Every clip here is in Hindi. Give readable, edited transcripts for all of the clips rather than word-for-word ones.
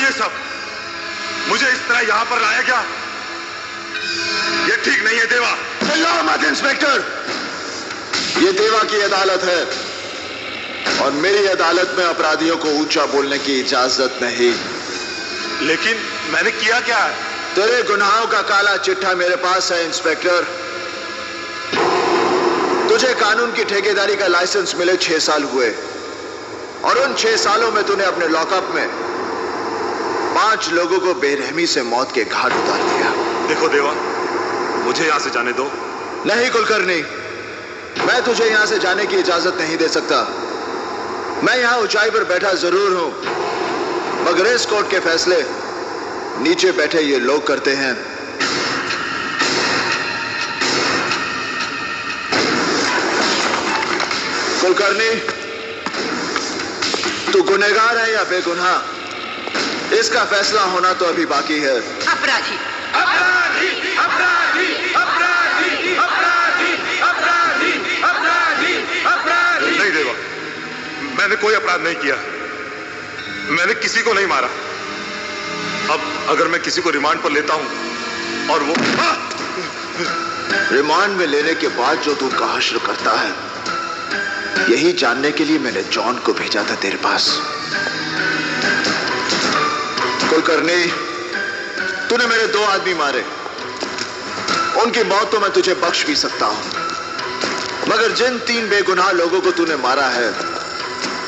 ये सब? मुझे इस तरह यहां पर लाया क्या? ये ठीक नहीं है देवा। चिल्लाओ मत इंस्पेक्टर, ये देवा की अदालत है और मेरी अदालत में अपराधियों को ऊंचा बोलने की इजाजत नहीं। लेकिन मैंने किया क्या? तेरे गुनाहों का काला चिट्ठा मेरे पास है इंस्पेक्टर। तुझे कानून की ठेकेदारी का लाइसेंस मिले 6 साल हुए और उन 6 सालों में तूने अपने लॉकअप में 5 लोगों को बेरहमी से मौत के घाट उतार दिया। देखो देवा, मुझे यहां से जाने दो। नहीं कुलकर्णी, मैं तुझे यहां से जाने की इजाजत नहीं दे सकता। मैं यहां ऊंचाई पर बैठा जरूर हूं, मगर इस कोर्ट के फैसले नीचे बैठे ये लोग करते हैं। कुलकर्णी, तू गुनहगार है या बेगुनाह, इसका फैसला होना तो अभी बाकी है। अपराधी अपराधी अपराधी अपराधी अपराधी अपराधी अपराधी अपराधी। नहीं देवा, मैंने कोई अपराध नहीं किया। मैंने किसी को नहीं मारा। अब अगर मैं किसी को रिमांड पर लेता हूं और वो रिमांड में लेने के बाद जो तू उनका हश्र करता है, यही जानने के लिए मैंने जॉन को भेजा था तेरे पास। कुलकर्णी, तूने मेरे 2 आदमी मारे, उनकी मौत तो मैं तुझे बख्श भी सकता हूं, मगर जिन 3 बेगुनाह लोगों को तूने मारा है,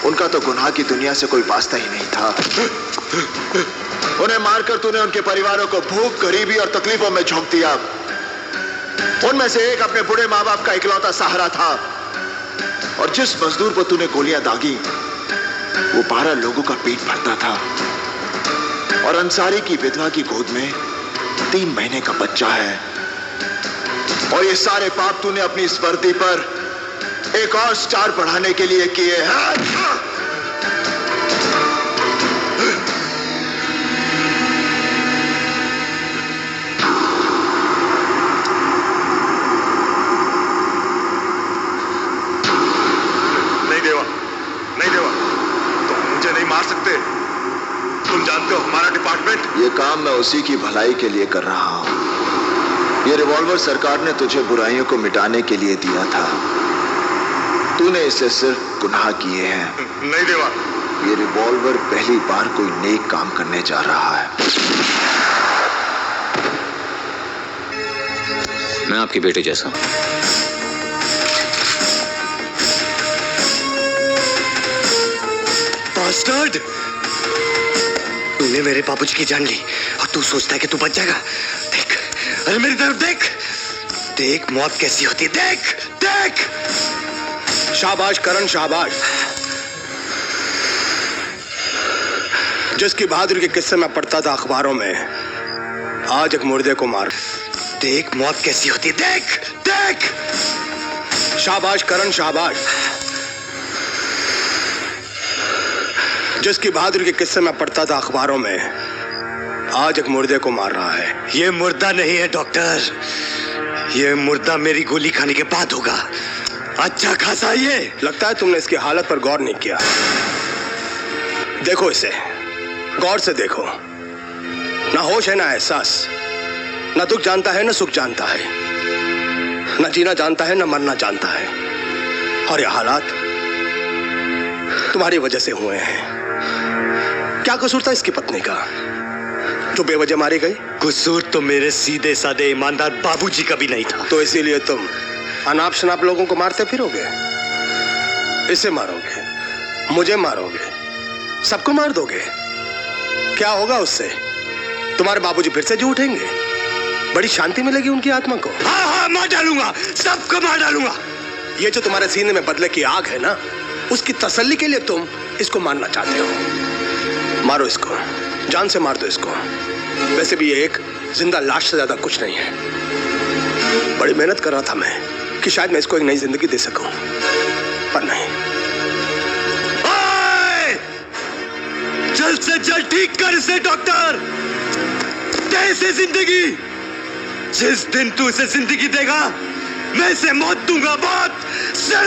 उनका तो गुनाह की दुनिया से कोई वास्ता ही नहीं था। उन्हें मारकर तूने उनके परिवारों को भूख, गरीबी और तकलीफों में झोंक दिया। उनमें से एक अपने बूढ़े मां बाप का इकलौता सहारा था और जिस मजदूर पर तूने गोलियां दागी, वो 12 लोगों का पेट भरता था और अंसारी की विधवा की गोद में 3 महीने का बच्चा है। और ये सारे पाप तूने अपनी इस वर्दी पर एक और स्टार बढ़ाने के लिए किए हैं। नहीं देवा, तुम मुझे नहीं मार सकते। तुम जानते हो हमारा डिपार्टमेंट। ये काम मैं उसी की भलाई के लिए कर रहा हूं। ये रिवॉल्वर सरकार ने तुझे बुराइयों को मिटाने के लिए दिया था। तूने इससे सिर्फ गुनाह किए हैं। नहीं देवा, ये रिवॉल्वर पहली बार कोई नेक काम करने जा रहा है। मैं आपके बेटे जैसा हूं। बास्टर्ड! तूने मेरे बाबूजी की जान ली और तू सोचता है कि तू बच जाएगा। देख, अरे मेरी तरफ देख, देख मौत कैसी होती है, देख देख। शाबाश करण, शाबाश। जिसकी बहादुरी के किस्से में पढ़ता था अखबारों में, आज एक मुर्दे को मार। देख मौत कैसी होती है, देख देख। शाबाश करण, शाबाश। जिसकी बहादुरी के किस्से में पढ़ता था अखबारों में, आज एक मुर्दे को मार रहा है। ये मुर्दा नहीं है डॉक्टर, ये मुर्दा मेरी गोली खाने के बाद होगा। अच्छा खासा ये। लगता है तुमने इसकी हालत पर गौर नहीं किया। देखो इसे, गौर से देखो। ना होश है, ना एहसास, ना दुख जानता है, ना सुख जानता है, ना जीना जानता है, ना मरना जानता है। और ये हालात तुम्हारी वजह से हुए हैं। क्या कसूर था इसकी पत्नी का जो बेवजह मारी गई? कसूर तो मेरे सीधे साधे ईमानदार बाबूजी का भी नहीं था। तो इसीलिए तुम अनाप शनाप लोगों को मारते फिरोगे? इसे मारोगे, मुझे मारोगे, सबको मार दोगे। क्या होगा उससे? तुम्हारे बाबूजी फिर से जी उठेंगे, बड़ी शांति मिलेगी उनकी आत्मा को। हाँ हाँ, मार डालूंगा, सबको मार डालूंगा। ये जो तुम्हारे सीने में बदले की आग है ना, उसकी तसल्ली के लिए तुम इसको मारना चाहते हो। मारो इसको, जान से मार दो इसको। वैसे भी ये एक जिंदा लाश से ज्यादा कुछ नहीं है। बड़ी मेहनत कर रहा था मैं कि शायद मैं इसको एक नई जिंदगी दे सकूं, पर नहीं। जल्द से जल्द ठीक कर इसे डॉक्टर, दे इसे जिंदगी। जिस दिन तू इसे जिंदगी देगा, मैं इसे मौत दूंगा, मौत।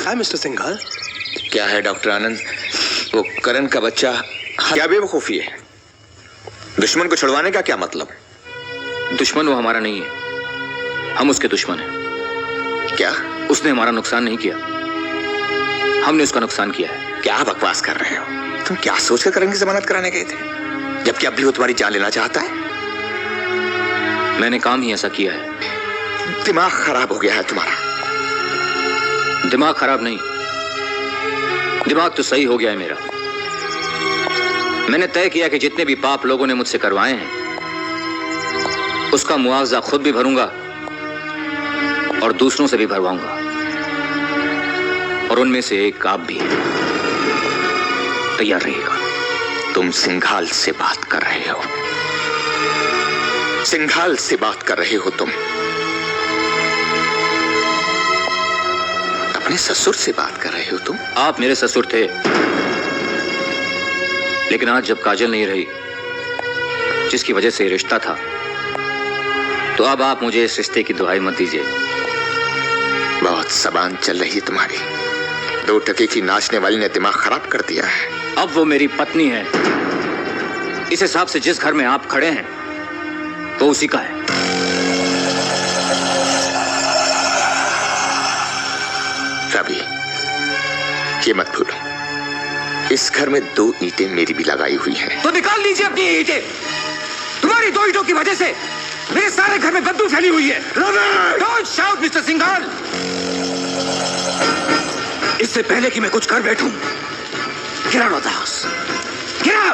हाय मिस्टर सिंघल। क्या है डॉक्टर आनंद, वो करण का बच्चा क्या बेवकूफी है? दुश्मन को छुड़वाने का क्या मतलब? दुश्मन वो हमारा नहीं है, हम उसके दुश्मन हैं। क्या? उसने हमारा नुकसान नहीं किया, हमने उसका नुकसान किया है। क्या बकवास कर रहे हो? तुम क्या सोचकर करण की जमानत कराने गए थे, जबकि अब भी वो तुम्हारी जान लेना चाहता है? मैंने काम ही ऐसा किया है। दिमाग खराब हो गया है तुम्हारा। दिमाग खराब नहीं, दिमाग तो सही हो गया है मेरा। मैंने तय किया कि जितने भी पाप लोगों ने मुझसे करवाए हैं उसका मुआवजा खुद भी भरूंगा और दूसरों से भी भरवाऊंगा, और उनमें से एक आप भी। तैयार रहिएगा। तुम सिंघाल से बात कर रहे हो, सिंघाल से बात कर रहे हो तुम। अपने ससुर से बात कर रहे हो तुम। आप मेरे ससुर थे, लेकिन आज जब काजल नहीं रही जिसकी वजह से रिश्ता था, तो अब आप मुझे इस रिश्ते की दुहाई मत दीजिए। बहुत जबान चल रही है तुम्हारी। 2 टके की नाचने वाली ने दिमाग खराब कर दिया है। अब वो मेरी पत्नी है, इस हिसाब से जिस घर में आप खड़े हैं वो उसी का है। रवि, ये मत भूलो, इस घर में 2 ईंटें मेरी भी लगाई हुई हैं। तो निकाल लीजिए अपनी ईंटें। तुम्हारी 2 ईंटों की वजह से मेरे सारे घर में बदबू फैली हुई है। Don't shout, mister Singhal. इससे पहले कि मैं कुछ कर बैठूं, get out of the house. Get out!